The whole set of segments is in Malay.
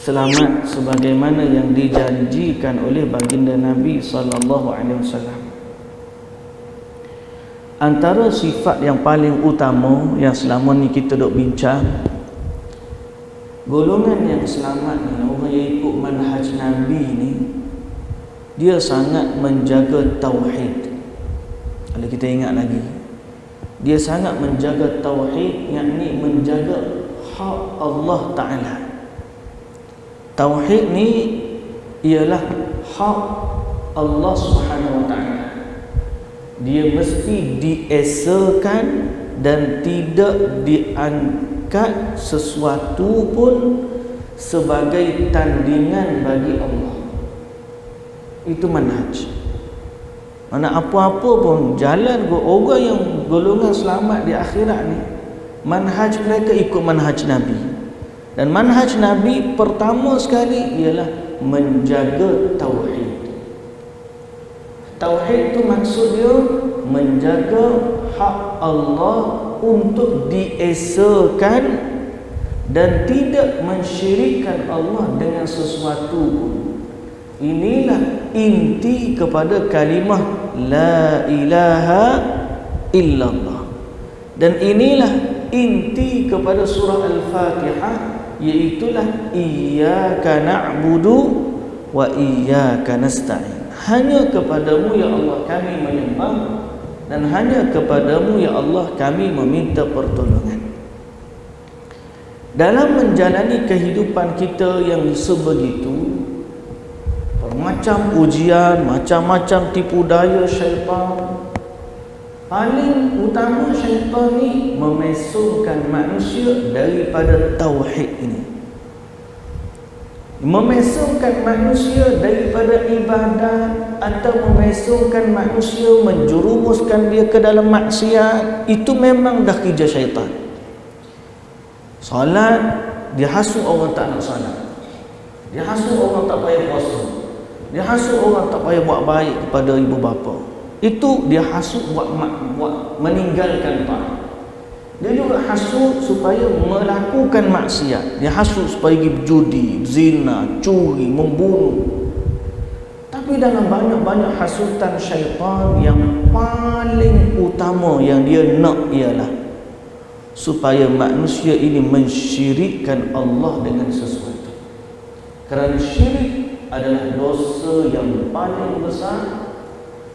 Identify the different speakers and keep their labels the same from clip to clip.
Speaker 1: selamat sebagaimana yang dijanjikan oleh baginda Nabi sallallahu alaihi wasallam. Antara sifat yang paling utama yang selama ni kita duk bincang, golongan yang selamat ni, orang yang ikut manhaj Nabi ni, dia sangat menjaga tauhid. Kalau kita ingat lagi, dia sangat menjaga tauhid, yakni menjaga hak Allah Ta'ala. Tauhid ni ialah hak Allah Subhanahu Wa Ta'ala. Dia mesti diesakan dan tidak diangkat sesuatu pun sebagai tandingan bagi Allah. Itu manhaj. Mana apa-apa pun jalan orang yang golongan selamat di akhirat ni, manhaj mereka ikut manhaj Nabi. Dan manhaj Nabi pertama sekali ialah menjaga tauhid. Tauhid itu maksudnya menjaga hak Allah untuk diesakan dan tidak mensyirikkan Allah dengan sesuatu pun. Inilah inti kepada kalimah la ilaha illallah. Dan inilah inti kepada surah Al-Fatihah, iaitulah iyyaka na'budu wa iyyaka nasta'in. Hanya kepadamu ya Allah kami menyembah, dan hanya kepadamu ya Allah kami meminta pertolongan. Dalam menjalani kehidupan kita yang sebegitu, bermacam ujian, macam-macam tipu daya syaitan. Paling utama syaitan ni memesongkan manusia daripada tauhid ini, memesongkan manusia daripada ibadat, atau memesongkan manusia, menjerumuskan dia ke dalam maksiat. Itu memang dah kerja syaitan. Salat, dia hasut orang tak nak salat, dia hasut orang tak payah puasa, dia hasut orang tak payah buat baik kepada ibu bapa. Itu dia hasut buat meninggalkan taat. Dia juga hasut supaya melakukan maksiat. Dia hasut supaya pergi berjudi, zina, curi, membunuh. Tapi dalam banyak-banyak hasutan syaitan, yang paling utama yang dia nak ialah supaya manusia ini mensyirikkan Allah dengan sesuatu. Kerana syirik adalah dosa yang paling besar,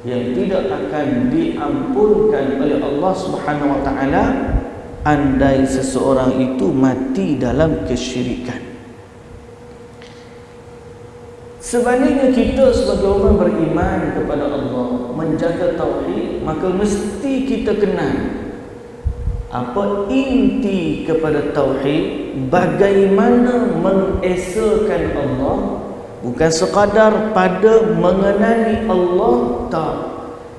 Speaker 1: yang tidak akan diampunkan oleh Allah Subhanahu Wa Ta'ala andai seseorang itu mati dalam kesyirikan. Sebaliknya, kita sebagai orang beriman kepada Allah, menjaga tauhid, maka mesti kita kenal apa inti kepada tauhid, bagaimana mengesakan Allah. Bukan sekadar pada mengenali Allah, tak,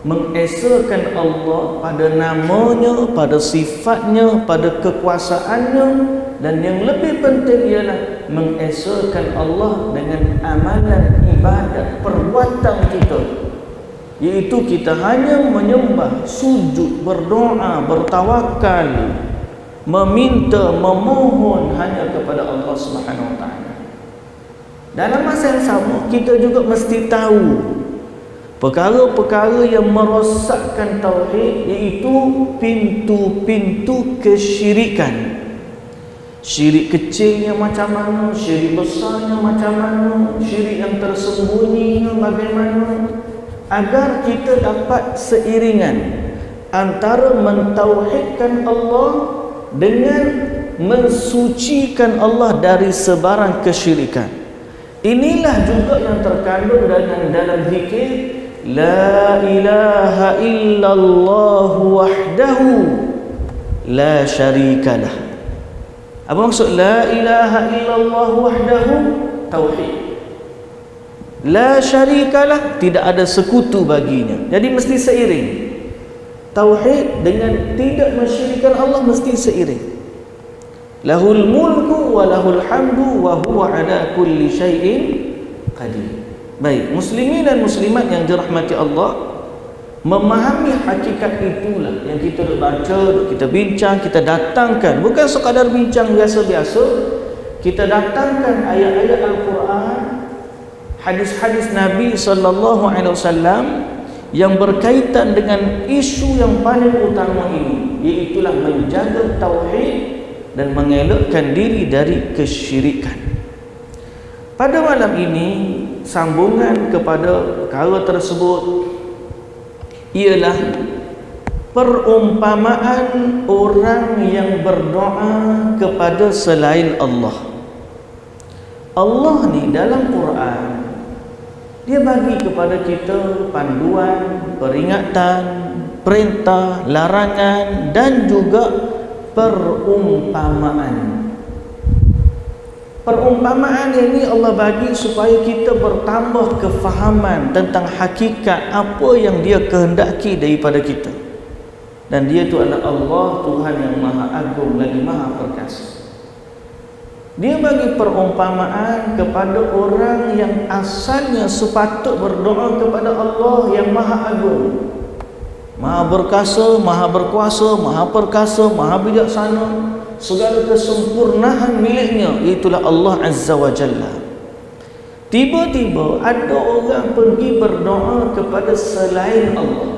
Speaker 1: mengesakan Allah pada namanya, pada sifatnya, pada kekuasaannya, dan yang lebih penting ialah mengesakan Allah dengan amalan ibadat, perbuatan kita, iaitu kita hanya menyembah, sujud, berdoa, bertawakal, meminta, memohon hanya kepada Allah Subhanahu Wa Ta'ala. Dalam masa yang sama, kita juga mesti tahu perkara-perkara yang merosakkan tauhid, iaitu pintu-pintu kesyirikan. Syirik kecilnya macam mana, syirik besarnya macam mana, syirik yang tersembunyinya bagaimana, agar kita dapat seiringan antara mentauhidkan Allah dengan mensucikan Allah dari sebarang kesyirikan. Inilah juga yang terkandung dalam zikir la ilaha illallah wahdahu la syarikalah. Apa maksud la ilaha illallah wahdahu? Tauhid. La syarikalah, tidak ada sekutu baginya. Jadi mesti seiring. Tauhid dengan tidak mensyirikkan Allah mesti seiring. Lahul mulku wa lahul hamdu wa huwa ala kulli syai'in qadir. Baik, muslimin dan muslimat yang dirahmati Allah, memahami hakikat itulah yang kita baca, kita bincang, kita datangkan. Bukan sekadar bincang biasa-biasa, kita datangkan ayat-ayat Al-Quran, hadis-hadis Nabi sallallahu alaihi wasallam yang berkaitan dengan isu yang paling utama ini, iaitulah menjaga tauhid dan mengelakkan diri dari kesyirikan. Pada malam ini, sambungan kepada perkara tersebut ialah perumpamaan orang yang berdoa kepada selain Allah. Allah ni dalam Quran, dia bagi kepada kita panduan, peringatan, perintah, larangan dan juga perumpamaan. Perumpamaan ini Allah bagi supaya kita bertambah kefahaman tentang hakikat apa yang dia kehendaki daripada kita. Dan dia itu adalah Allah, Tuhan yang Maha Agung lagi Maha Perkasa. Dia bagi perumpamaan kepada orang yang asalnya sepatut berdoa kepada Allah yang Maha Agung, Maha Berkasa, Maha Berkuasa, Maha Perkasa, Maha Bijaksana, segala kesempurnaan miliknya, itulah Allah Azza wa Jalla. Tiba-tiba ada orang pergi berdoa kepada selain Allah.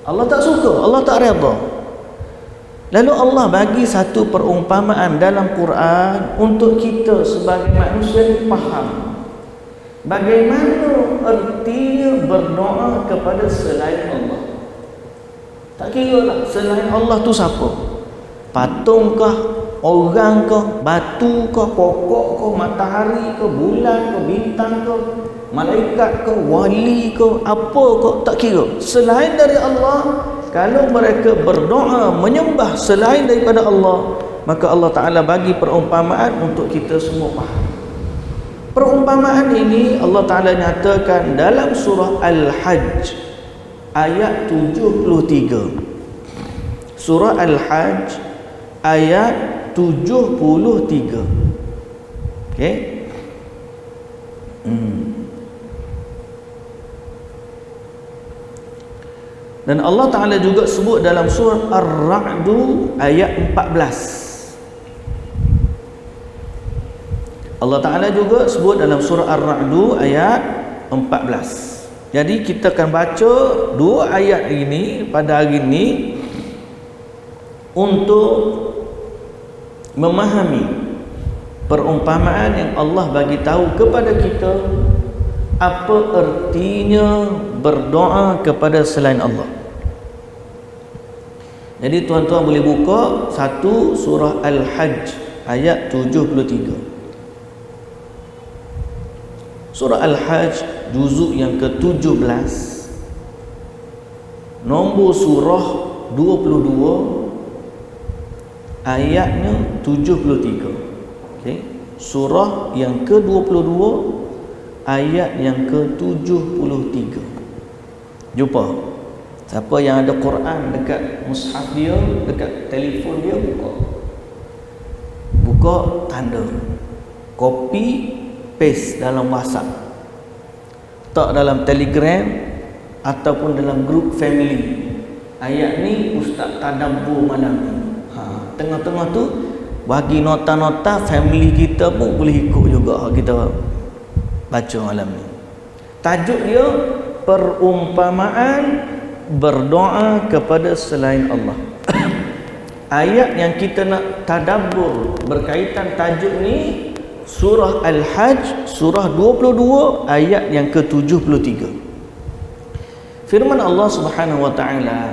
Speaker 1: Allah tak suka, Allah tak redha. Lalu Allah bagi satu perumpamaan dalam Quran untuk kita sebagai manusia faham bagaimana artinya berdoa kepada selain Allah. Tak kira lah selain Allah tu siapa, patungkah, orangkah, batukah, pokok, matahari ke, bulan ke, bintang ke, malaikat ke, wali ke, apa ke, tak kira. Selain dari Allah, kalau mereka berdoa menyembah selain daripada Allah, maka Allah Ta'ala bagi perumpamaan untuk kita semua faham. Perumpamaan ini Allah Ta'ala nyatakan dalam surah Al-Hajj ayat 73. Surah Al-Hajj ayat 73. Okey. Dan Allah Ta'ala juga sebut dalam surah Ar-Ra'du ayat 14. Allah Ta'ala juga sebut dalam surah Ar-Ra'du ayat 14. Jadi kita akan baca dua ayat ini pada hari ini untuk memahami perumpamaan yang Allah bagi tahu kepada kita apa artinya berdoa kepada selain Allah. Jadi tuan-tuan boleh buka satu surah Al-Hajj ayat 73. Surah Al-Hajj juzuk yang ke-17, nombor surah 22, ayatnya 73. Okey, surah yang ke-22 ayat yang ke-73. Jumpa. Siapa yang ada Quran dekat mushaf dia, dekat telefon dia, buka tanda, copy paste dalam WhatsApp, tak dalam Telegram ataupun dalam grup family. Ayat ni Ustaz tadabbur malam ni. Tengah-tengah tu bagi nota-nota, family kita pun boleh ikut juga kita baca malam ni. Tajuk dia perumpamaan berdoa kepada selain Allah. Ayat yang kita nak tadabbur berkaitan tajuk ni surah Al-Hajj surah 22 ayat yang ke-73. Firman Allah Subhanahu wa taala,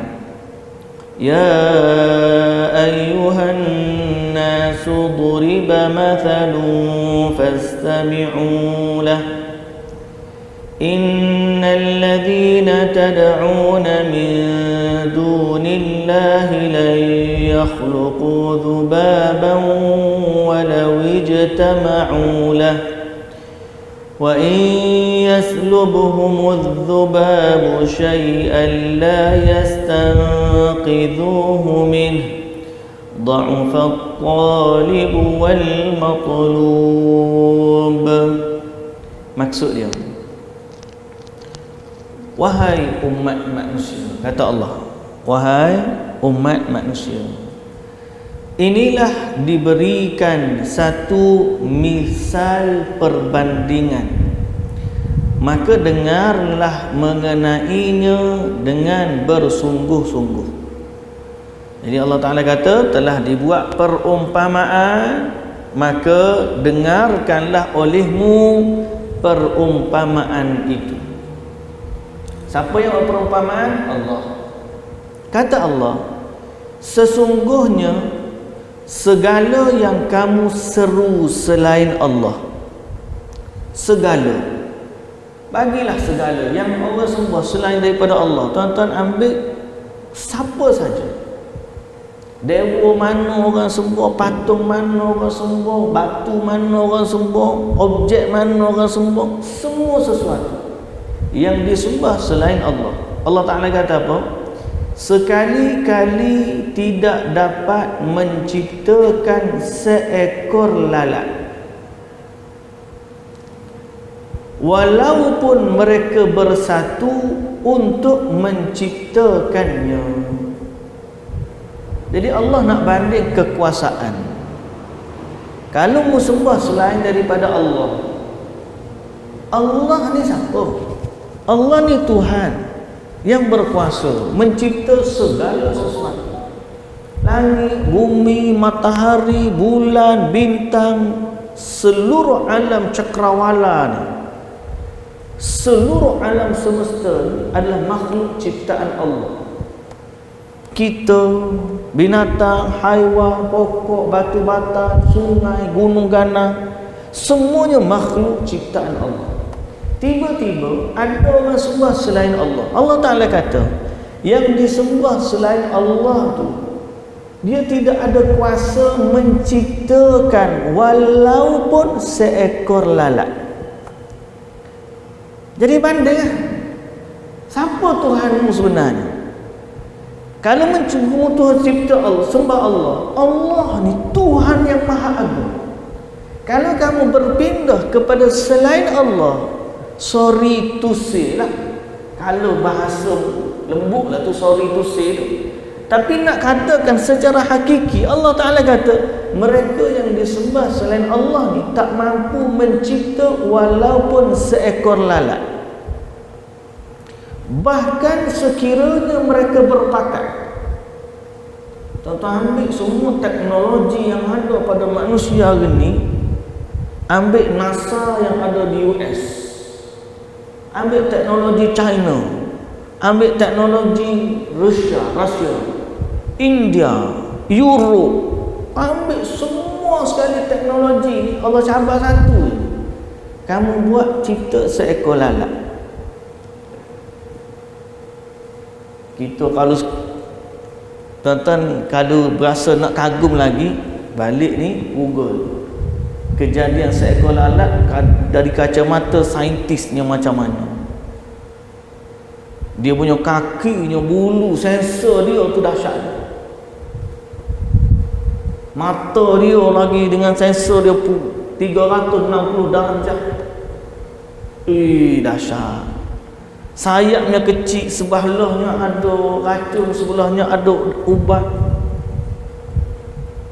Speaker 1: "Ya ayyuhan nasu duriba mathalun fastami'u lahu innal ladzina tad'una min dunillahi lan yakhluqu dhubaban walau ijtama'u lahu wa in yaslubhum adh-dhubabu shay'an la yastanqidhuhu minhu dha'fa at-talib wal matlub." Maksud dia, wahai umat manusia, kata Allah, wahai umat manusia, inilah diberikan satu misal perbandingan, maka dengarlah mengenainya dengan bersungguh-sungguh. Jadi Allah Ta'ala kata telah dibuat perumpamaan, maka dengarkanlah olehmu perumpamaan itu. Siapa yang buat perumpamaan? Allah. Kata Allah, sesungguhnya segala yang kamu seru selain Allah, segala, bagilah segala yang Allah sembah selain daripada Allah. Tuan-tuan ambil siapa saja, dewa mana orang sembah, patung mana orang sembah, batu mana orang sembah, objek mana orang sembah, semua sesuatu yang disembah selain Allah. Allah Ta'ala kata apa? Sekali-kali tidak dapat menciptakan seekor lalat, walaupun mereka bersatu untuk menciptakannya. Jadi Allah nak banding kekuasaan. Kalau mu sembah selain daripada Allah, Allah ni siapa? Allah ni Tuhan yang berkuasa mencipta segala sesuatu. Langit, bumi, matahari, bulan, bintang, seluruh alam cakrawala ni, seluruh alam semesta ni adalah makhluk ciptaan Allah. Kita, binatang, haiwan, pokok, batu bata, sungai, gunung ganang, semuanya makhluk ciptaan Allah. Tiba-tiba ada orang sembah selain Allah. Allah Ta'ala kata, yang disembah selain Allah tu, dia tidak ada kuasa menciptakan walaupun seekor lalat. Jadi banding, siapa Tuhanmu sebenarnya? Kalau mencubur Tuhan cipta Allah, sembah Allah, Allah ni Tuhan yang Maha Agung. Kalau kamu berpindah kepada selain Allah, sorry to say lah, kalau bahasa lembut lah tu sorry to say tu, tapi nak katakan secara hakiki, Allah Ta'ala kata mereka yang disembah selain Allah ni tak mampu mencipta walaupun seekor lalat. Bahkan sekiranya mereka berpakat, tuan-tuan ambil semua teknologi yang ada pada manusia hari ni, ambil NASA yang ada di US, ambil teknologi China, ambil teknologi Rusia, India, Europe, ambil semua sekali teknologi ni, Allah cabar satu, kamu buat cipta seekor lalat. Kita kalau tuan-tuan kalau berasa nak kagum lagi, balik ni Google kejadian seekor lalat dari kacamata saintisnya macam mana. Dia punya kakinya, bulu, sensor dia tu dahsyat. Mata dia lagi dengan sensor dia 360 darjah. Dahsyat. Sayapnya kecil, sebelahnya ada racun, sebelahnya ada ubat.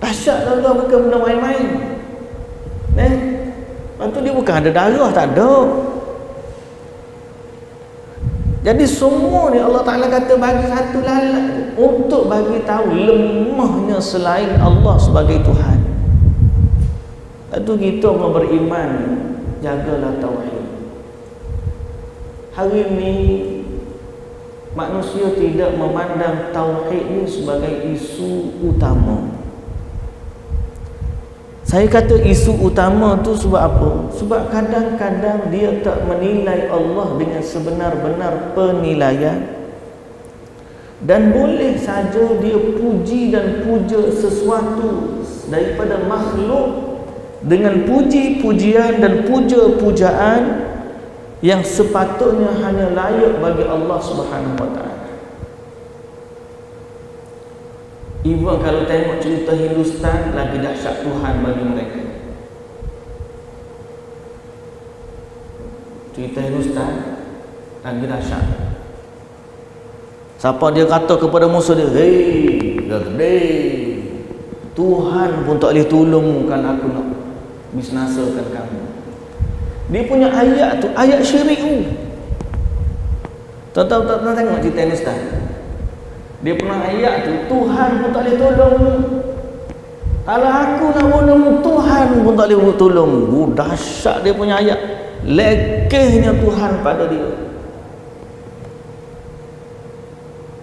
Speaker 1: Dahsyat lah, bukan benda main-main. Lepas tu dia bukan ada darah, tak ada. Jadi semua ni Allah Ta'ala kata bagi satu lalat untuk bagi tahu lemahnya selain Allah sebagai Tuhan. Lepas tu kita mau beriman, jagalah tauhid. Hari ini manusia tidak memandang tauhid ini sebagai isu utama. Saya kata isu utama tu sebab apa? Sebab kadang-kadang dia tak menilai Allah dengan sebenar-benar penilaian, dan boleh saja dia puji dan puja sesuatu daripada makhluk dengan puji-pujian dan puja-pujaan yang sepatutnya hanya layak bagi Allah Subhanahu Wa Taala. Even kalau tengok cerita Hindustan, lagi dahsyat Tuhan bagi mereka. Cerita Hindustan lagi dahsyat. Siapa dia kata kepada musuh dia, "Hei, dah gede. Tuhan pun tak boleh tolong kalau aku nak bisnasakan kamu. Dia punya ayat tu ayat syirik tu. Tahu tak tengok cerita ni Ustaz? Dia punya ayat tu Tuhan pun tak boleh tolong. Kalau aku nak tolong Tuhan pun tak boleh tolong. Dahsyat dia punya ayat. Lekehnya Tuhan pada dia.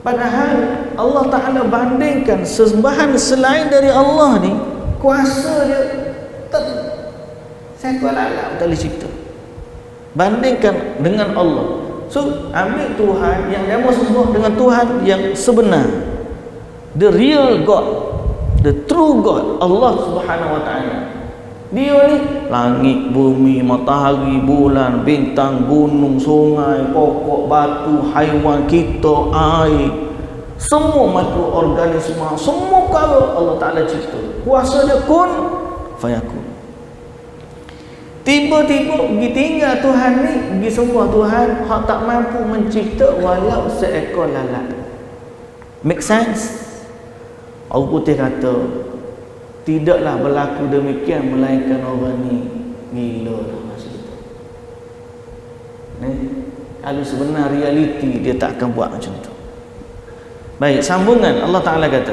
Speaker 1: Padahal Allah Ta'ala bandingkan sesembahan selain dari Allah ni, kuasa dia saya kuala tak boleh cerita. Bandingkan dengan Allah. So ambil Tuhan yang kamu sembah dengan Tuhan yang sebenar, the real God, the true God, Allah Subhanahu Wa Ta'ala. Dia ni langit, bumi, matahari, bulan, bintang, gunung, sungai, pokok, batu, haiwan, kita, air, semua makhluk organisme, semua perkara Allah Ta'ala cipta. Kuasa dia kun fayakun. Tiba-tiba pergi tinggal Tuhan ni, pergi sembah Tuhan hak tak mampu mencipta walau seekor lalat. Make sense? Orang Putih kata tidaklah berlaku demikian melainkan orang ni gila lah maksud itu. Kalau sebenar realiti dia tak akan buat macam tu. Baik, sambungan Allah Ta'ala kata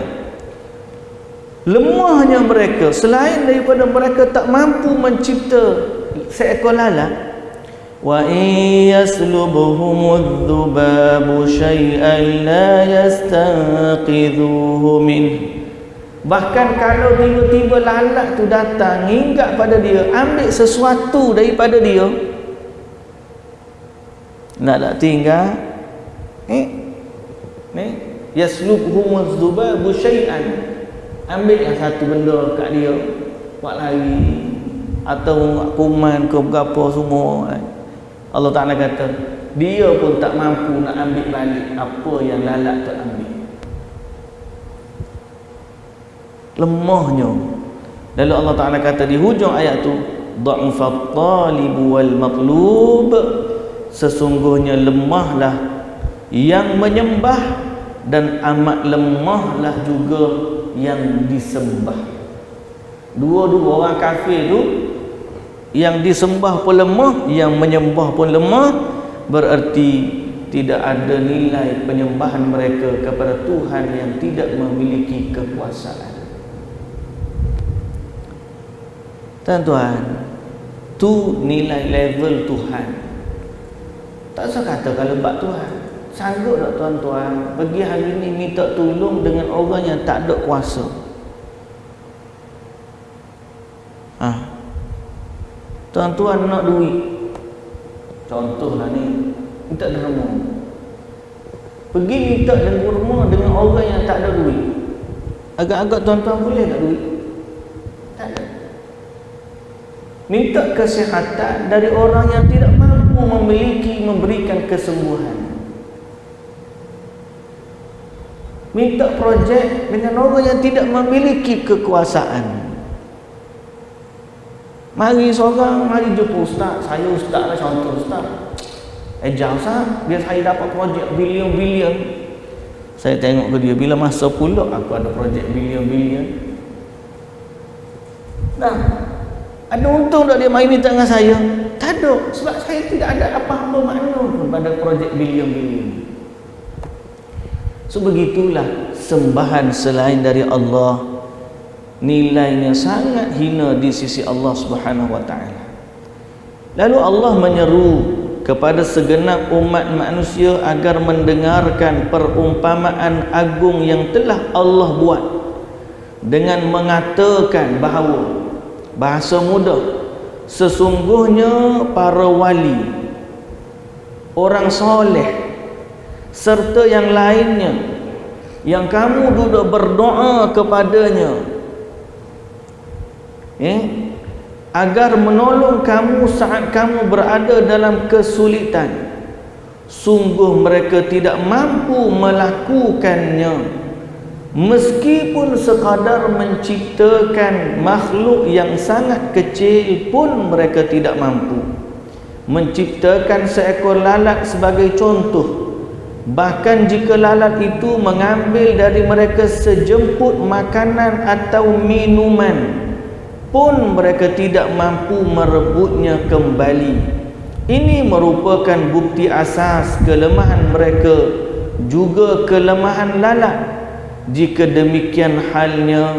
Speaker 1: lemahnya mereka selain daripada mereka tak mampu mencipta seekor lalat. Wa in yaslubhumudh dhubabu syai'an la yastanqidhuhu min. Bahkan kalau tiba-tiba lalat tu datang hinggap pada dia, ambil sesuatu daripada dia, nak tinggal yaslubhumudh dhubabu syai'an, ambillah satu benda kat dia, buat lari atau kuman ke berapa semua. Allah Ta'ala kata dia pun tak mampu nak ambil balik apa yang lalat tu ambil. Lemahnya. Lalu Allah Ta'ala kata di hujung ayat tu dha'fat talibu wal matlub, sesungguhnya lemahlah yang menyembah dan amat lemahlah juga yang disembah. Dua-dua orang kafir tu, yang disembah pun lemah, yang menyembah pun lemah, berarti tidak ada nilai penyembahan mereka kepada Tuhan yang tidak memiliki kekuasaan. Tuan-tuan, tu nilai level Tuhan. Tak usah kata kalau bak Tuhan. Sanggup tak tuan-tuan pergi hari ni minta tolong dengan orang yang tak ada kuasa? Tuan-tuan nak duit, contohlah ni, minta derma. Pergi minta derma dengan orang yang tak ada duit. Agak-agak tuan-tuan boleh tak duit? Tak ada. Minta kesihatan dari orang yang tidak mampu memberikan kesembuhan. Minta projek dengan orang yang tidak memiliki kekuasaan. Mari seorang, mari jumpa ustaz. Saya ustaz lah, contoh ustaz. Jauh Ustaz, biar saya dapat projek bilion-bilion. Saya tengok ke dia, bila masa pula aku ada projek bilion-bilion. Dah, ada untung tak dia mari minta dengan saya? Tak ada, sebab saya tidak ada apa-apa makna pun pada projek bilion-bilion. So begitulah sembahan selain dari Allah, nilainya sangat hina di sisi Allah Subhanahu Wa Ta'ala. Lalu Allah menyeru kepada segenap umat manusia agar mendengarkan perumpamaan agung yang telah Allah buat, dengan mengatakan bahawa, bahasa mudah, sesungguhnya para wali, orang soleh serta yang lainnya yang kamu duduk berdoa kepadanya agar menolong kamu saat kamu berada dalam kesulitan, sungguh mereka tidak mampu melakukannya, meskipun sekadar menciptakan makhluk yang sangat kecil pun mereka tidak mampu. Menciptakan seekor lalat sebagai contoh, Bahkan jika lalat itu mengambil dari mereka sejemput makanan atau minuman pun mereka tidak mampu merebutnya kembali. Ini merupakan bukti asas kelemahan mereka, juga kelemahan lalat. Jika demikian halnya,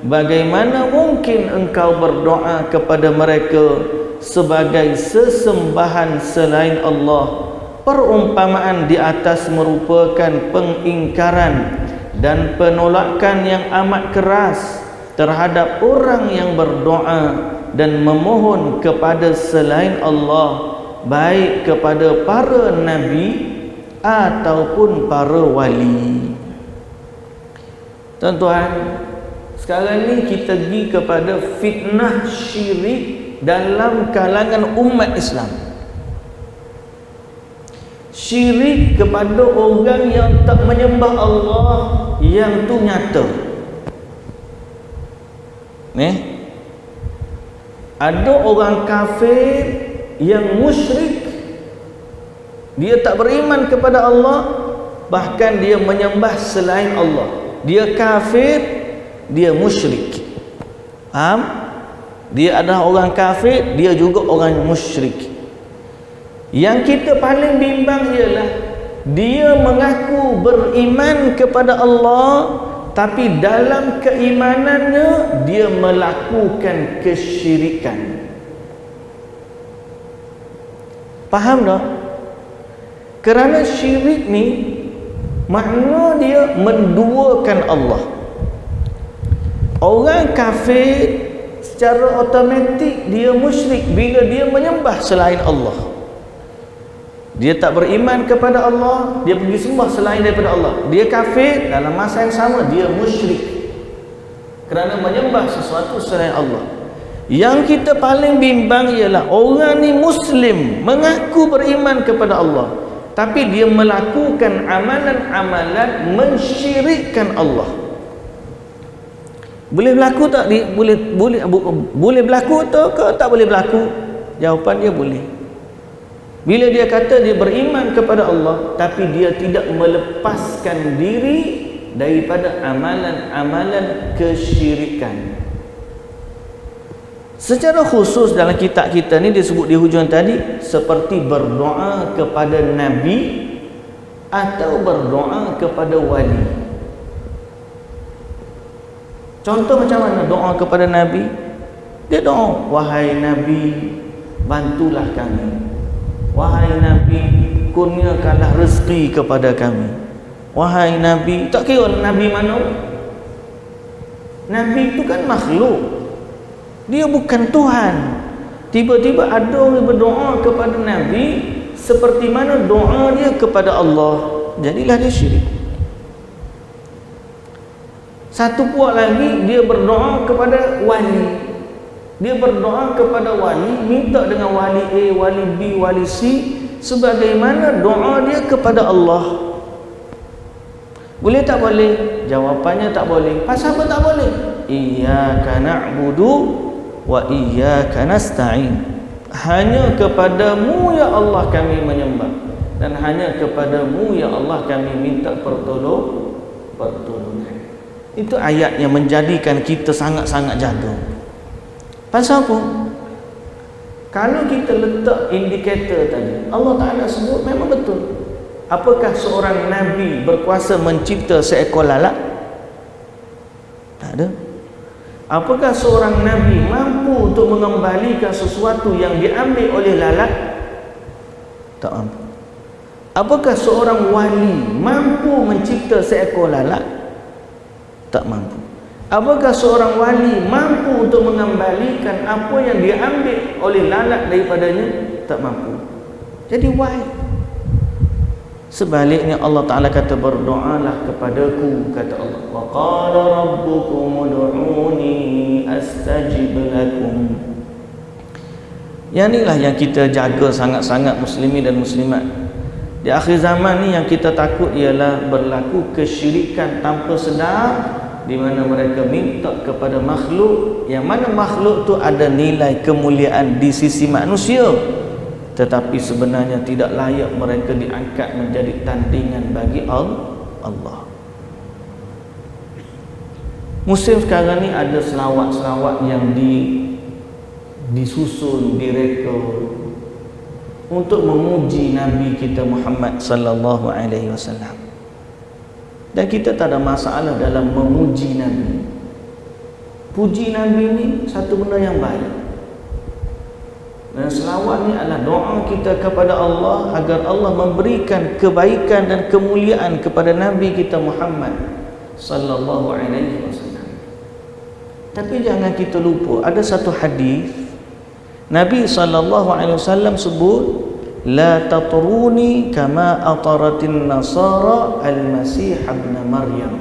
Speaker 1: bagaimana mungkin engkau berdoa kepada mereka sebagai sesembahan selain Allah? Perumpamaan di atas merupakan pengingkaran dan penolakan yang amat keras terhadap orang yang berdoa dan memohon kepada selain Allah, baik kepada para nabi ataupun para wali. Tuan-tuan, sekarang ni kita pergi kepada fitnah syirik dalam kalangan umat Islam. Syirik kepada orang yang tak menyembah Allah, yang tu nyata. Ada orang kafir yang musyrik, dia tak beriman kepada Allah, bahkan dia menyembah selain Allah. Dia kafir, dia musyrik. Faham? Dia adalah orang kafir, dia juga orang musyrik. Yang kita paling bimbang ialah dia mengaku beriman kepada Allah, tapi dalam keimanannya dia melakukan kesyirikan. Faham tak? Kerana syirik ni makna dia menduakan Allah. Orang kafir secara automatik dia musyrik bila dia menyembah selain Allah. Dia tak beriman kepada Allah, dia pergi sembah selain daripada Allah. Dia kafir, dalam masa yang sama dia musyrik kerana menyembah sesuatu selain Allah. Yang kita paling bimbang ialah orang ni Muslim, mengaku beriman kepada Allah, tapi dia melakukan amalan-amalan mensyirikkan Allah. Boleh berlaku tak? Boleh berlaku atau tak boleh berlaku? Jawapan dia boleh. Bila dia kata dia beriman kepada Allah, tapi dia tidak melepaskan diri daripada amalan-amalan kesyirikan. Secara khusus dalam kitab kita ni disebut di hujung tadi, seperti berdoa kepada Nabi atau berdoa kepada wali. Contoh macam mana doa kepada Nabi? Dia doa, wahai Nabi, bantulah kami. Wahai Nabi, kurniakanlah rezeki kepada kami. Wahai Nabi, tak kira Nabi mana. Nabi itu kan makhluk, dia bukan Tuhan. Tiba-tiba ada orang berdoa kepada Nabi seperti mana doa dia kepada Allah, jadilah dia syirik. Satu puak lagi, dia berdoa kepada wali. Dia berdoa kepada wali, minta dengan wali A, wali B, wali C, sebagaimana doa dia kepada Allah. Boleh tak boleh? Jawapannya tak boleh. Pasal apa tak boleh? Iyyaka na'budu wa iyyaka nasta'in. Hanya kepadamu ya Allah kami menyembah, dan hanya kepadamu ya Allah kami minta pertolongan. Itu ayat yang menjadikan kita sangat-sangat jaga. Pasal apa? Kalau kita letak indikator tadi, Allah Ta'ala sebut memang betul. Apakah seorang Nabi berkuasa mencipta seekor lalat? Tak ada. Apakah seorang Nabi mampu untuk mengembalikan sesuatu yang diambil oleh lalat? Tak mampu. Apakah seorang wali mampu mencipta seekor lalat? Tak mampu. Apakah seorang wali mampu untuk mengembalikan apa yang diambil oleh lalat daripadanya? Tak mampu. Jadi why? Sebaliknya Allah Ta'ala kata, berdoalah kepadaku, kata Allah, wa qala rabbukum ud'uni astajib lakum. Yang inilah yang kita jaga sangat-sangat muslimin dan muslimat. Di akhir zaman ni yang kita takut ialah berlaku kesyirikan tanpa sedar, di mana mereka minta kepada makhluk, yang mana makhluk tu ada nilai kemuliaan di sisi manusia, tetapi sebenarnya tidak layak mereka diangkat menjadi tandingan bagi Allah. Musim sekarang ni ada selawat-selawat yang disusun, direka untuk memuji Nabi kita Muhammad sallallahu alaihi wasallam. Dan kita tak ada masalah dalam memuji Nabi. Puji Nabi ni satu benda yang baik. Dan selawat ni adalah doa kita kepada Allah agar Allah memberikan kebaikan dan kemuliaan kepada Nabi kita Muhammad sallallahu alaihi wasallam. Tapi jangan kita lupa, ada satu hadis Nabi sallallahu alaihi wasallam sebut, la tatruni kama ataratin nasara al-masih ibn Maryam.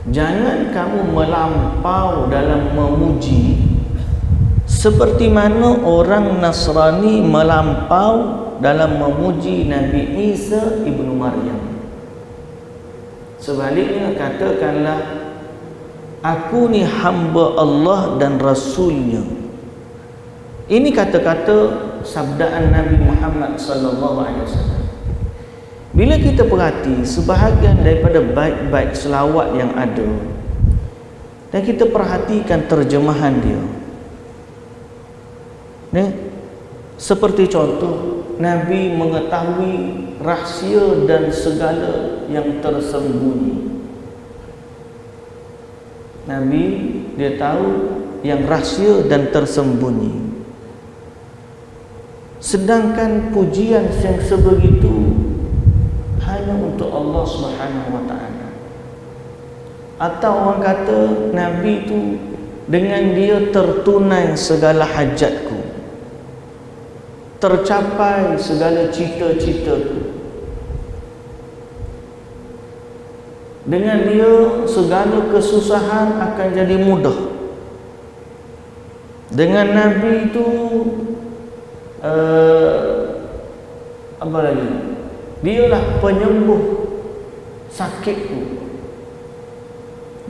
Speaker 1: Jangan kamu melampau dalam memuji seperti mana orang Nasrani melampau dalam memuji Nabi Isa ibnu Maryam. Sebaliknya katakanlah, aku ni hamba Allah dan Rasulnya. Ini kata-kata sabdaan Nabi Muhammad sallallahu alaihi wasallam. Bila kita perhati sebahagian daripada bait-bait selawat yang ada dan kita perhatikan terjemahan dia, seperti contoh, Nabi mengetahui rahsia dan segala yang tersembunyi. Nabi dia tahu yang rahsia dan tersembunyi. Sedangkan pujian yang sebegitu hanya untuk Allah Subhanahu wa taala. Atau orang kata Nabi itu dengan dia tertunai segala hajatku, tercapai segala cita-citaku. Dengan dia segala kesusahan akan jadi mudah. Dengan Nabi itu apa lagi? Dialah penyembuh sakitku.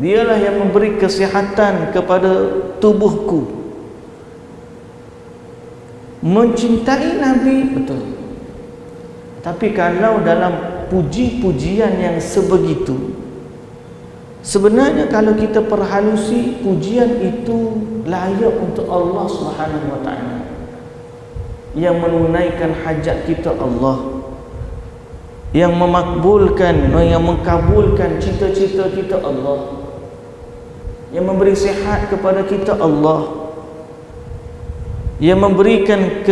Speaker 1: Dialah yang memberi kesihatan kepada tubuhku. Mencintai Nabi betul. Tapi kalau dalam puji-pujian yang sebegitu, sebenarnya kalau kita perhalusi, pujian itu layak untuk Allah Subhanahu wa taala. Yang menunaikan hajat kita Allah, yang memakbulkan, yang mengkabulkan cita-cita kita Allah, yang memberi sihat kepada kita Allah, yang memberikan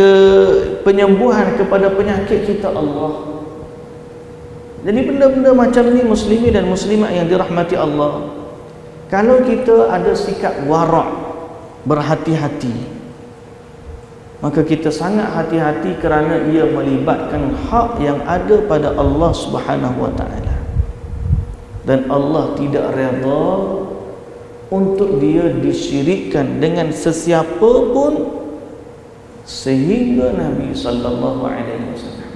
Speaker 1: penyembuhan kepada penyakit kita Allah. Jadi benda-benda macam ni, muslimin dan muslimat yang dirahmati Allah, kalau kita ada sikap wara', berhati-hati, maka kita sangat hati-hati kerana ia melibatkan hak yang ada pada Allah Subhanahu wa taala. Dan Allah tidak redha untuk dia disyirikkan dengan sesiapa pun, sehingga Nabi sallallahu alaihi wasallam.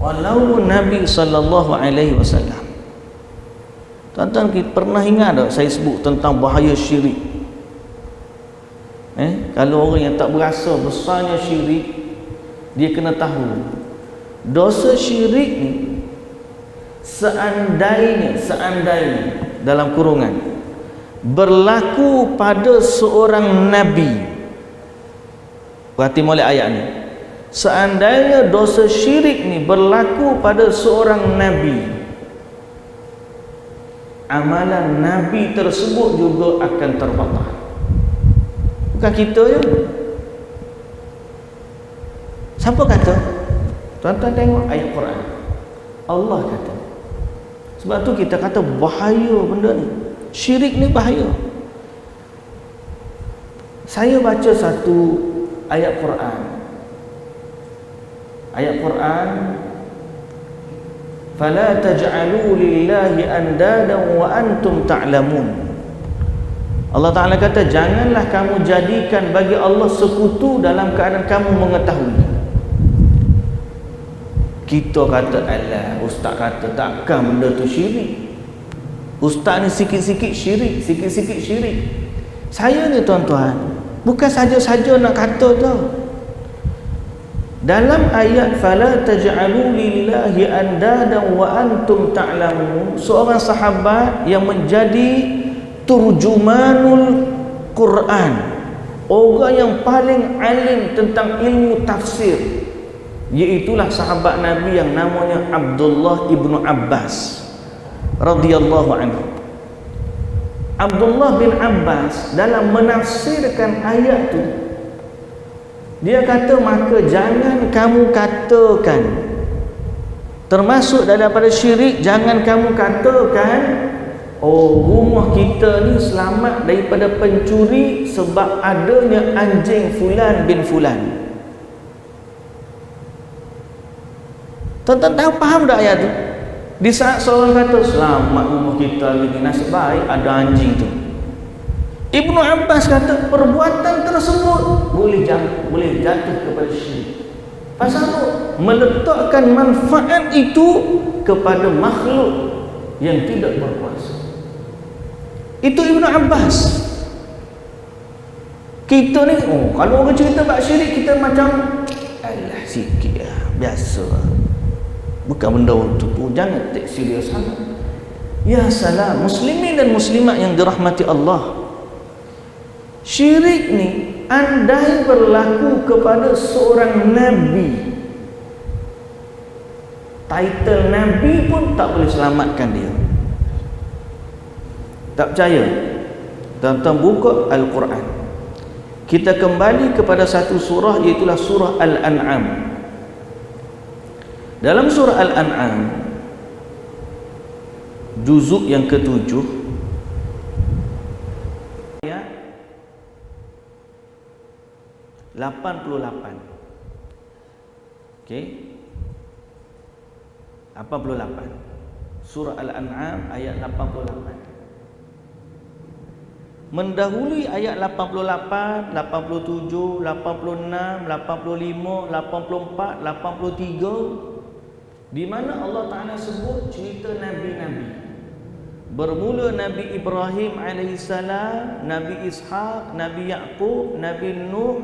Speaker 1: Walau Nabi sallallahu alaihi wasallam. Tuan-tuan, kita pernah ingat tak saya sebut tentang bahaya syirik? Kalau orang yang tak berasa besarnya syirik, dia kena tahu dosa syirik ni seandainya dalam kurungan berlaku pada seorang nabi. Perhati molek ayat ni. Seandainya dosa syirik ni berlaku pada seorang nabi, amalan nabi tersebut juga akan terbatal. Bukan kita je. Siapa kata? Tuan-tuan tengok ayat Quran. Allah kata. Sebab tu kita kata bahaya benda ni. Syirik ni bahaya. Saya baca satu ayat Quran. Ayat Quran, fala taj'alu lillahi andadan wa antum ta'lamun. Allah Ta'ala kata, janganlah kamu jadikan bagi Allah sekutu dalam keadaan kamu mengetahui. Kita kata, alah, ustaz kata takkan benda tu syirik. Ustaz ni sikit-sikit syirik, sikit-sikit syirik. Saya ni tuan-tuan, Bukan saja-saja nak kata tu. Dalam ayat fala taj'alu lillahi andadan wa antum ta'lamun, seorang sahabat yang menjadi turjumanul Quran, orang yang paling alim tentang ilmu tafsir, iaitulah sahabat Nabi yang namanya Abdullah ibnu Abbas radhiyallahu anhu. Abdullah bin Abbas dalam menafsirkan ayat tu, dia kata, maka jangan kamu katakan, termasuk daripada syirik, jangan kamu katakan, oh, rumah kita ni selamat daripada pencuri sebab adanya anjing fulan bin fulan. Tuan-tuan tahu, faham tak ayat tu? Di saat seorang kata selamat rumah kita ni, nasib baik ada anjing tu, Ibnu Abbas kata perbuatan tersebut boleh jatuh kepada syirik. Pasal apa? Meletakkan manfaat itu kepada makhluk yang tidak berkuasa. Itu Ibnu Abbas. Kita ni, kalau orang cerita bab syirik, kita macam alah sikit lah, biasa lah, bukan benda untuk tu, jangan take serius sangat. Ya salam, muslimin dan muslimat yang dirahmati Allah, syirik ni andai berlaku kepada seorang nabi, title nabi pun tak boleh selamatkan dia. Tak percaya? Tuan-tuan buka Al-Quran, kita kembali kepada satu surah, iaitulah surah Al-An'am. Dalam surah Al-An'am juzuk yang ke-7 ayat 88. Okey, 88. Surah Al-An'am ayat 88. Mendahului ayat 88, 87, 86, 85, 84, 83, di mana Allah Ta'ala sebut cerita Nabi-Nabi. Bermula Nabi Ibrahim alaihissalam, Nabi Ishaq, Nabi Yaqub, Nabi Nuh,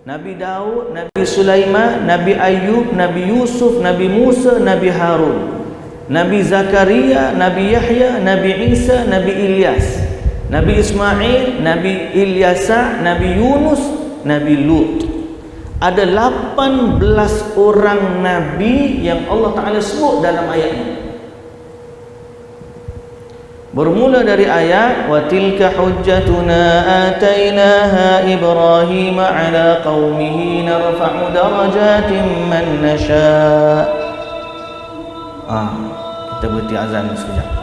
Speaker 1: Nabi Daud, Nabi Sulaiman, Nabi Ayub, Nabi Yusuf, Nabi Musa, Nabi Harun, Nabi Zakaria, Nabi Yahya, Nabi Isa, Nabi Ilyas, Nabi Ismail, Nabi Ilyasa, Nabi Yunus, Nabi Lut. Ada 18 orang Nabi yang Allah Ta'ala sebut dalam ayat ini. Bermula dari ayat wa tilka hujjatuna atainaha Ibrahim ala qaumihi narfa'u darajatin man nasha'. Kita berhenti azan sekejap.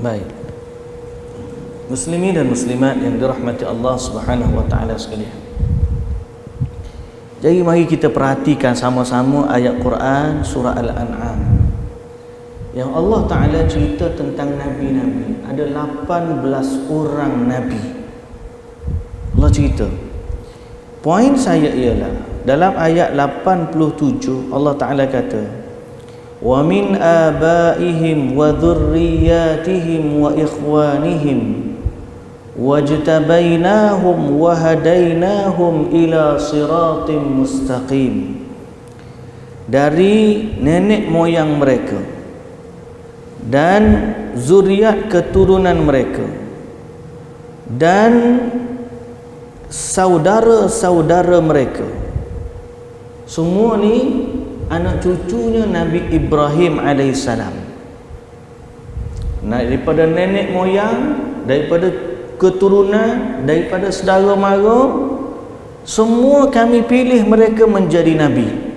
Speaker 1: Baik. Muslimin dan muslimat yang dirahmati Allah Subhanahu wa taala sekalian. Jadi mari kita perhatikan sama-sama ayat Quran surah Al-An'am. Yang Allah Taala cerita tentang nabi-nabi, ada 18 orang nabi. Allah cerita. Poin saya ialah dalam ayat 87 Allah Taala kata, "Wa min abaihim wa dhurriyyatihim wa ikhwanihim wajtabainahum wa hadainahum ila siratim mustaqim." Dari nenek moyang mereka dan zuriat keturunan mereka dan saudara-saudara mereka, semua ni anak cucunya Nabi Ibrahim alaihissalam. Daripada nenek moyang, daripada keturunan, daripada saudara mara, semua kami pilih mereka menjadi nabi.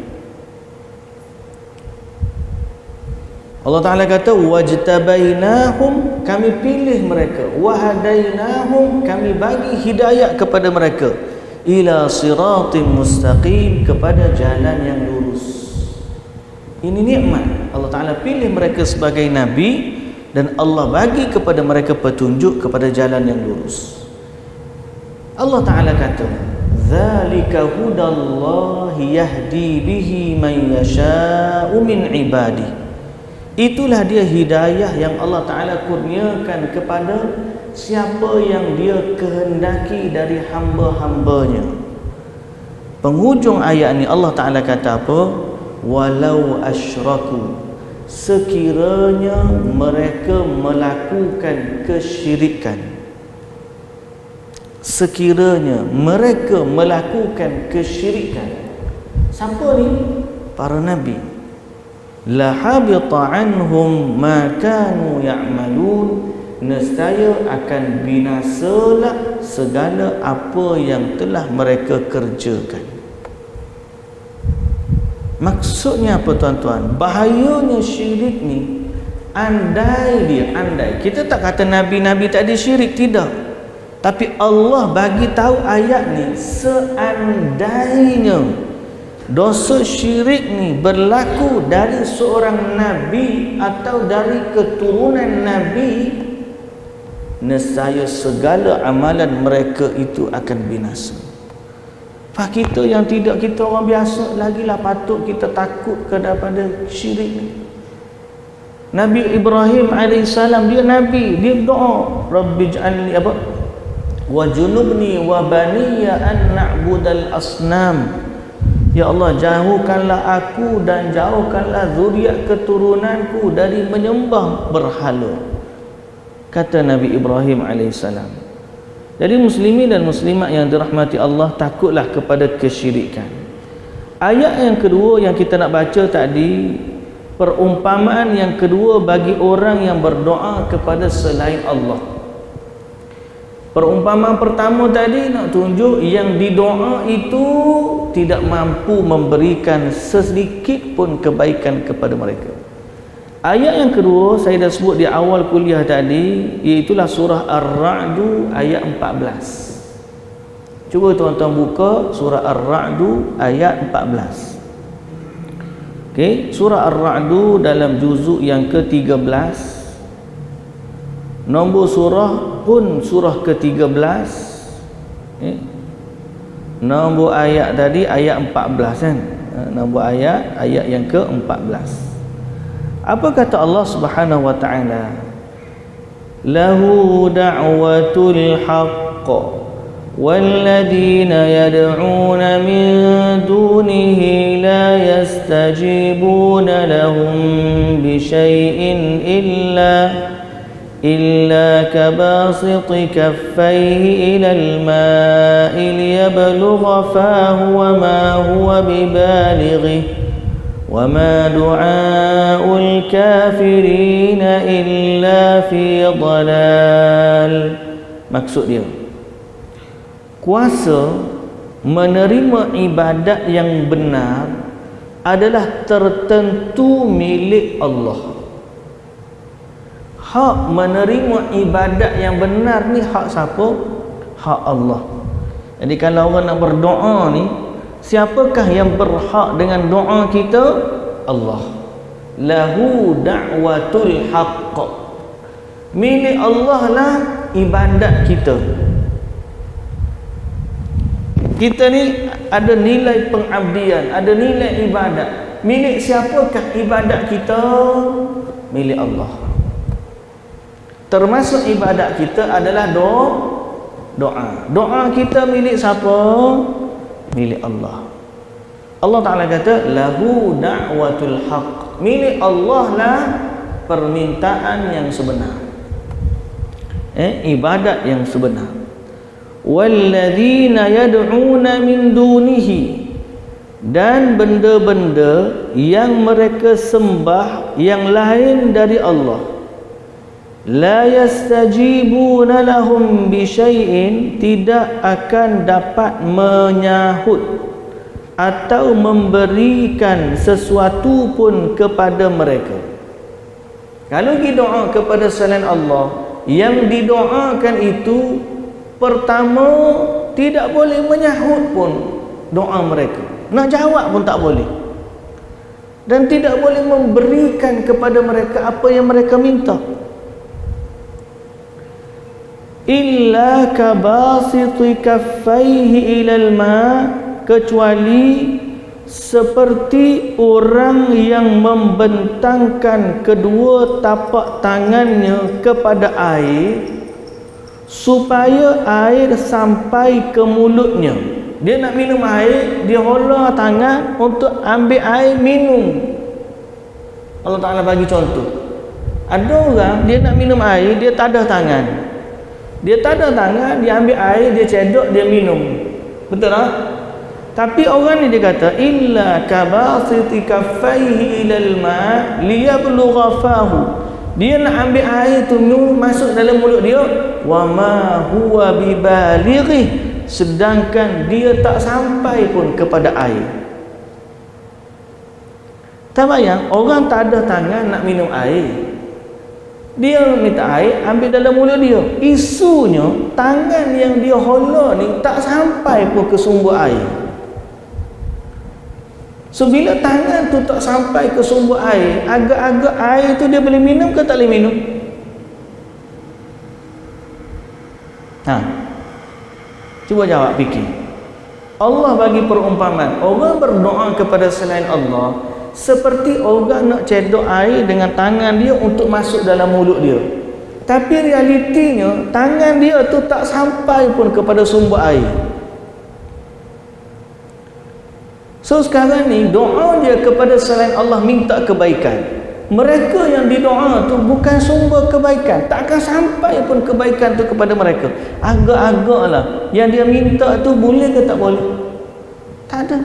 Speaker 1: Allah Ta'ala kata wajtabainahum, kami pilih mereka, wahadainahum, kami bagi hidayah kepada mereka, ila siratim mustaqim, kepada jalan yang lurus. Ini nikmat. Allah Ta'ala pilih mereka sebagai nabi dan Allah bagi kepada mereka petunjuk kepada jalan yang lurus. Allah Ta'ala kata dzalika hudallahi yahdi bihi man yasha'u min ibadihi. Itulah dia hidayah yang Allah Ta'ala kurniakan kepada siapa yang dia kehendaki dari hamba-hambanya. Penghujung ayat ni Allah Ta'ala kata apa? Walau asyraku, sekiranya mereka melakukan kesyirikan. Sekiranya mereka melakukan kesyirikan. Siapa ni? Para nabi. La habita anhum ma kanu ya'malun, nescaya akan binasalah segala apa yang telah mereka kerjakan. Maksudnya apa tuan-tuan? Bahayanya syirik ni, andai kita tak kata nabi-nabi tak ada syirik, tidak, tapi Allah bagi tahu ayat ni, seandainya dosa syirik ni berlaku dari seorang nabi atau dari keturunan nabi, nescaya segala amalan mereka itu akan binasa. Pak kita yang tidak, kita orang biasa, lagilah patut kita takut kepada syirik ni. Nabi Ibrahim alaihissalam, dia nabi, dia doa, Rabbij'alni apa? Wa junubni wa baniya an na'budal asnam. Ya Allah, jauhkanlah aku dan jauhkanlah zuriat keturunanku dari menyembah berhala, kata Nabi Ibrahim alaihissalam. Jadi muslimin dan muslimat yang dirahmati Allah, takutlah kepada kesyirikan. Ayat yang kedua yang kita nak baca tadi, perumpamaan yang kedua bagi orang yang berdoa kepada selain Allah. Perumpamaan pertama tadi nak tunjuk yang didoa itu tidak mampu memberikan sedikit pun kebaikan kepada mereka. Ayat yang kedua saya dah sebut di awal kuliah tadi, iaitulah surah Ar-Ra'du ayat 14. Cuba tuan-tuan buka surah Ar-Ra'du ayat 14. Okey, surah Ar-Ra'du dalam juzuk yang ke-13. Nombor surah pun surah ke-13. Nombor ayat tadi ayat 14 kan? Nombor ayat yang ke-14. Apa kata Allah Subhanahu wa taala? Lahu da'watul haqq walladzina yad'una min dunihi la yastajibuna lahum bi syai'in إلا كباسط كفيه إلى الماء ليبلغ فاه وما هو ببالغه وما دعاء الكافرين إلا في ضلال. Maksud dia, kuasa menerima ibadat yang benar adalah tertentu milik Allah. Hak menerima ibadat yang benar ni hak siapa? Hak Allah. Jadi kalau orang nak berdoa ni, siapakah yang berhak dengan doa kita? Allah. Lahu da'watul haqq. Milik Allah lah ibadat kita. Kita ni ada nilai pengabdian, ada nilai ibadat. Milik siapakah ibadat kita? Milik Allah. Termasuk ibadat kita adalah doa. Doa kita milik siapa? Milik Allah. Allah Ta'ala kata lahu da'watul haqq. Milik Allah lah permintaan yang sebenar, ibadat yang sebenar. Walladzina yad'una min dunihi, dan benda-benda yang mereka sembah yang lain dari Allah, la yastajibuna lahum bi syai'in, tidak akan dapat menyahut atau memberikan sesuatu pun kepada mereka. Kalau kita doa kepada selain Allah, yang didoakan itu pertama tidak boleh menyahut pun doa mereka, nak jawab pun tak boleh, dan tidak boleh memberikan kepada mereka apa yang mereka minta. Illa kabasiti kaffaihi ilal ma', kecuali seperti orang yang membentangkan kedua tapak tangannya kepada air supaya air sampai ke mulutnya. Dia nak minum air, dia hola tangan untuk ambil air minum. Allah Ta'ala bagi contoh. Ada orang dia nak minum air, dia tak ada tangan. Dia tak ada tangan, dia ambil air, dia cedok, dia minum. Betul tak? Tapi orang ni dia kata illa kabasiti kaffaihi ilal ma' liyablugha fahu. Dia nak ambil air tu masuk dalam mulut dia, wa ma huwa bibalighi, sedangkan dia tak sampai pun kepada air. Tak bayang orang tak ada tangan nak minum air, dia minta air, ambil dalam mulut dia. Isunya tangan yang dia hola ni tak sampai pun ke sumber air. So bila tangan tu tak sampai ke sumber air, agak-agak air tu dia boleh minum ke tak boleh minum? Cuba jawab, fikir. Allah bagi perumpamaan, orang berdoa kepada selain Allah seperti orang nak cedok air dengan tangan dia untuk masuk dalam mulut dia. Tapi realitinya tangan dia tu tak sampai pun kepada sumber air. So sekarang ni doa dia kepada selain Allah minta kebaikan. Mereka yang didoa tu bukan sumber kebaikan, tak akan sampai pun kebaikan tu kepada mereka. Agak-agak lah yang dia minta tu boleh ke tak boleh? Tak ada.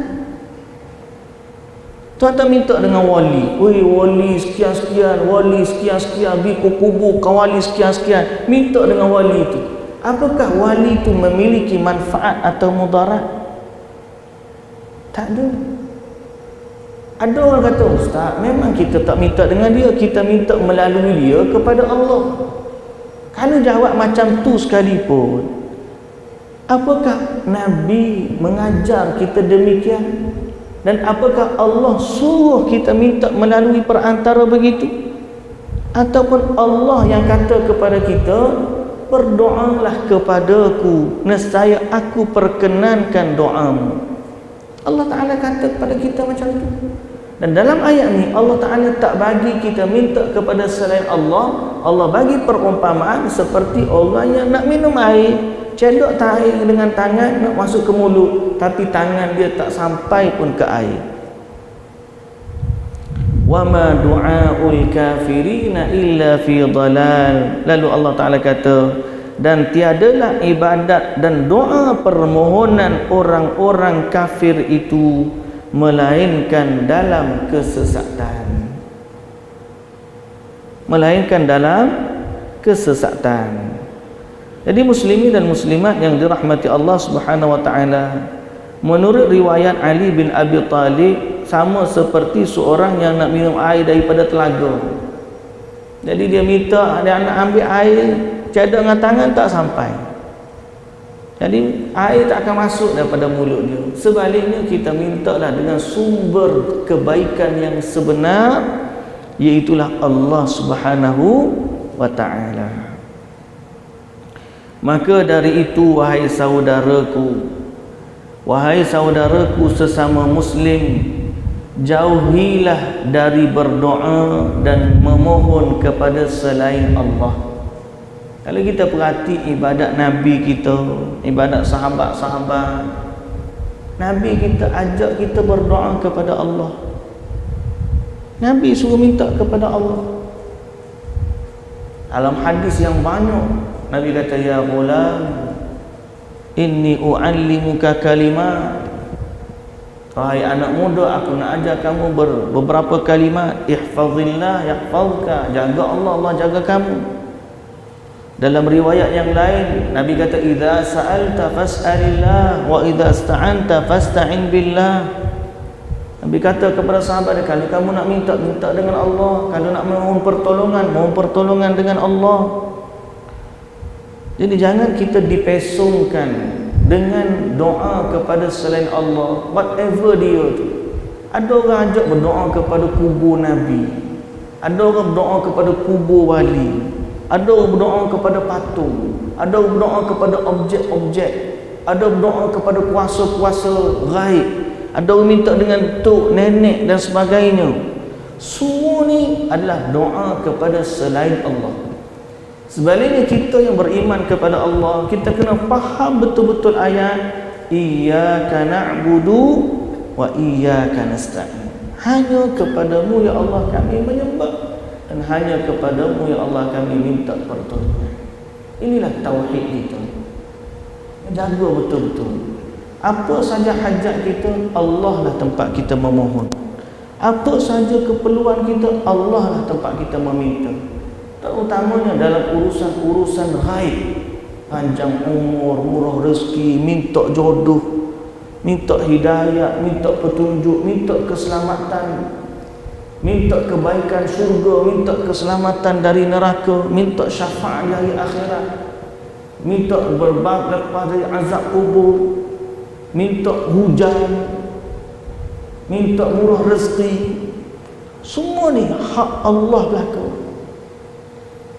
Speaker 1: Tuan-tuan minta dengan wali, wali sekian-sekian, wali sekian-sekian, pergi ke kubur kawali sekian-sekian, minta dengan wali itu. Apakah wali itu memiliki manfaat atau mudarat? Tak ada. Ada orang kata, Ustaz, memang kita tak minta dengan dia, kita minta melalui dia kepada Allah. Kalau jawab macam tu sekalipun, apakah Nabi mengajar kita demikian? Dan apakah Allah suruh kita minta melalui perantara begitu? Ataupun Allah yang kata kepada kita, berdoalah kepadaku, nescaya aku perkenankan doamu. Allah Ta'ala kata kepada kita macam tu. Dan dalam ayat ni Allah Ta'ala tak bagi kita minta kepada selain Allah. Allah bagi perumpamaan seperti orang yang nak minum air, cedok air dengan tangan nak masuk ke mulut, tapi tangan dia tak sampai pun ke air. Wa ma du'aul kafirina illa fi dhalal. Lalu Allah Ta'ala kata, dan tiadalah ibadat dan doa permohonan orang-orang kafir itu melainkan dalam kesesatan. Melainkan dalam kesesatan. Jadi muslimin dan muslimat yang dirahmati Allah Subhanahu wa taala, menurut riwayat Ali bin Abi Talib, sama seperti seorang yang nak minum air daripada telaga. Jadi dia minta, dia nak ambil air, cadar dengan tangan tak sampai. Jadi air tak akan masuk daripada mulut dia. Sebaliknya kita mintalah dengan sumber kebaikan yang sebenar, iaitulah Allah Subhanahu wa ta'ala. Maka dari itu wahai saudaraku sesama muslim, jauhilah dari berdoa dan memohon kepada selain Allah. Kalau kita perhati ibadat Nabi kita, ibadat sahabat-sahabat, Nabi kita ajak kita berdoa kepada Allah. Nabi suruh minta kepada Allah. Dalam hadis yang banyak, Nabi kata, ya ghulam, inni u'allimuka kalimat. Wahai anak muda, aku nak ajar kamu beberapa kalimat. Ihfazillah yahfazka, jaga Allah, Allah jaga kamu. Dalam riwayat yang lain, Nabi kata, idza sa'alta fas'alillah wa idza ista'anta fasta'in billah. Nabi kata kepada sahabat, kalau kamu nak minta, minta dengan Allah. Kalau nak mohon pertolongan dengan Allah. Jadi jangan kita dipesongkan dengan doa kepada selain Allah, whatever dia tu. Ada orang ajak berdoa kepada kubur Nabi, ada orang berdoa kepada kubur wali, ada orang berdoa kepada patung, ada orang berdoa kepada objek-objek, ada berdoa kepada kuasa-kuasa gaib, ada orang minta dengan tok, nenek dan sebagainya. Semua ni adalah doa kepada selain Allah. Sebaliknya kita yang beriman kepada Allah, kita kena faham betul-betul ayat iyyaka na'budu wa iyyaka nasta'in. Hanya kepadamu ya Allah kami menyembah, dan hanya kepadamu ya Allah kami minta pertolongan. Inilah tauhid kita. Jaga betul-betul. Apa saja hajat kita, Allah lah tempat kita memohon. Apa saja keperluan kita, Allah lah tempat kita meminta. Terutamanya dalam urusan-urusan ghaib, panjang umur, murah rezeki, minta jodoh, minta hidayah, minta petunjuk, minta keselamatan, minta kebaikan syurga, minta keselamatan dari neraka, minta syafaat dari akhirat, minta berbab lepas dari azab kubur, minta hujan, minta murah rezeki. Semua ni hak Allah belaka.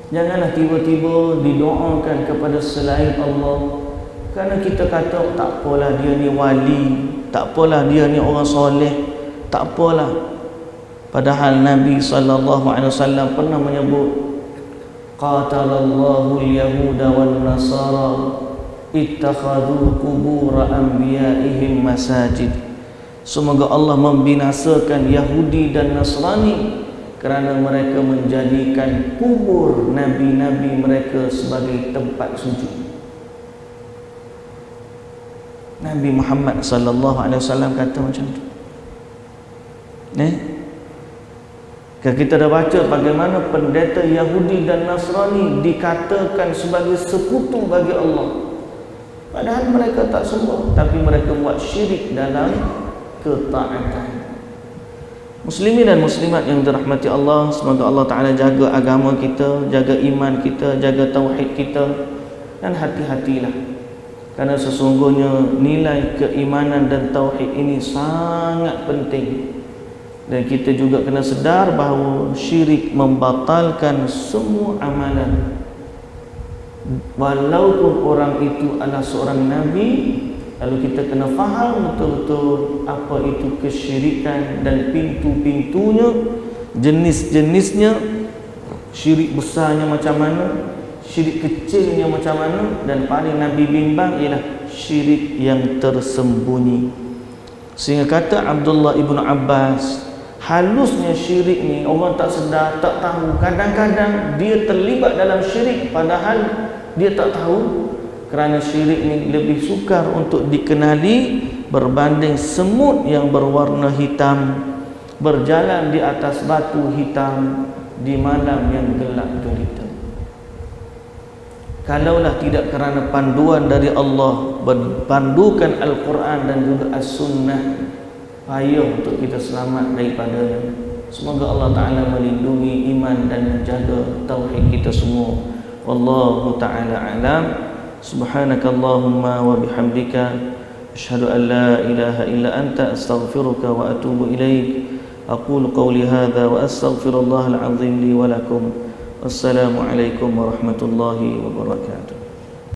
Speaker 1: Janganlah tiba-tiba didoakan kepada selain Allah. Kerana kita kata tak apalah dia ni wali, tak apalah dia ni orang soleh, tak apalah. Padahal Nabi SAW pernah menyebut, qatalallahu al-yahuda wal nasara ittakhadhu qubur anbiya'ihim masajid. Semoga Allah membinasakan Yahudi dan Nasrani kerana mereka menjadikan kubur nabi-nabi mereka sebagai tempat sujud. Nabi Muhammad SAW kata macam tu. Kalau kita dah baca bagaimana pendeta Yahudi dan Nasrani dikatakan sebagai sekutu bagi Allah, padahal mereka tak semua, tapi mereka buat syirik dalam ketaatan. Muslimin dan muslimat yang dirahmati Allah, semoga Allah Ta'ala jaga agama kita, jaga iman kita, jaga tauhid kita, dan hati-hatilah, kerana sesungguhnya nilai keimanan dan tauhid ini sangat penting. Dan kita juga kena sedar bahawa syirik membatalkan semua amalan. Walaupun orang itu adalah seorang Nabi, lalu kita kena faham betul-betul apa itu kesyirikan dan pintu-pintunya, jenis-jenisnya, syirik besarnya macam mana, syirik kecilnya macam mana, dan paling Nabi bimbang ialah syirik yang tersembunyi. Sehingga kata Abdullah ibn Abbas, halusnya syirik ni orang tak sedar, tak tahu. Kadang-kadang dia terlibat dalam syirik padahal dia tak tahu. Kerana syirik ni lebih sukar untuk dikenali berbanding semut yang berwarna hitam berjalan di atas batu hitam di malam yang gelap gulita. Kalaulah tidak kerana panduan dari Allah, berpandukan Al-Quran dan juga As-Sunnah, payah untuk kita selamat daripadanya. Semoga Allah Ta'ala melindungi iman dan menjaga tauhid kita semua. Wallahu ta'ala alam. Subhanakallahumma wa bihamdika asyhadu an la ilaha illa anta astaghfiruka wa atubu ilaik. Aqulu qawli hadha wa astaghfirullahal azim li wa lakum. Wassalamu alaikum warahmatullahi wabarakatuh.